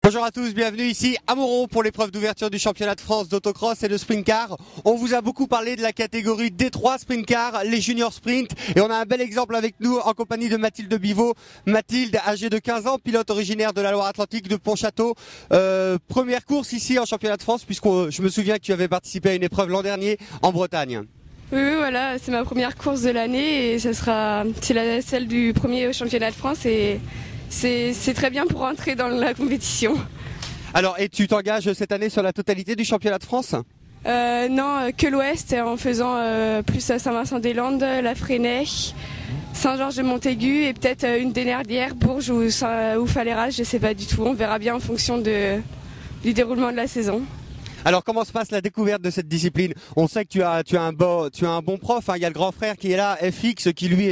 Bonjour à tous, bienvenue ici à Moron pour l'épreuve d'ouverture du championnat de France d'autocross et de sprint car. On vous a beaucoup parlé de la catégorie D3 sprint car, les juniors sprint, et on a un bel exemple avec nous en compagnie de Mathilde Bivot. Mathilde, âgée de 15 ans, pilote originaire de la Loire-Atlantique de Pontchâteau. Première course ici en championnat de France, puisque je me souviens que tu avais participé à une épreuve l'an dernier en Bretagne. Oui, voilà, c'est ma première course de l'année et c'est celle du premier championnat de France et c'est très bien pour rentrer dans la compétition. Alors, et tu t'engages cette année sur la totalité du championnat de France ? Non, que l'Ouest en faisant plus Saint-Vincent-des-Landes, La Fresnaye, Saint-Georges-de-Montaigu et peut-être une Dénerlière, Bourges ou Falleras, je ne sais pas du tout. On verra bien en fonction du déroulement de la saison. Alors comment se passe la découverte de cette discipline? On sait que tu as un bon prof, hein. Il y a le grand frère qui est là, FX, qui lui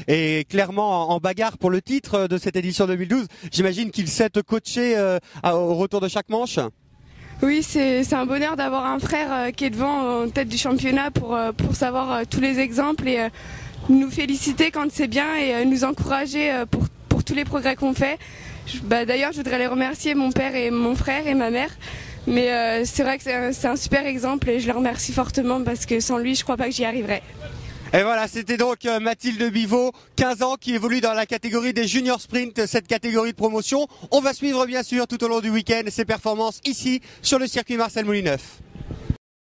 est clairement en bagarre pour le titre de cette édition 2012. J'imagine qu'il sait te coacher au retour de chaque manche. Oui, c'est un bonheur d'avoir un frère qui est devant en tête du championnat pour savoir tous les exemples et nous féliciter quand c'est bien et nous encourager pour tous les progrès qu'on fait. D'ailleurs, je voudrais les remercier, mon père et mon frère et ma mère. Mais c'est vrai que c'est un super exemple et je le remercie fortement parce que sans lui, je ne crois pas que j'y arriverais. Et voilà, c'était donc Mathilde Bivot, 15 ans, qui évolue dans la catégorie des juniors sprint, cette catégorie de promotion. On va suivre bien sûr tout au long du week-end ses performances ici sur le circuit Marcel Moulineuf.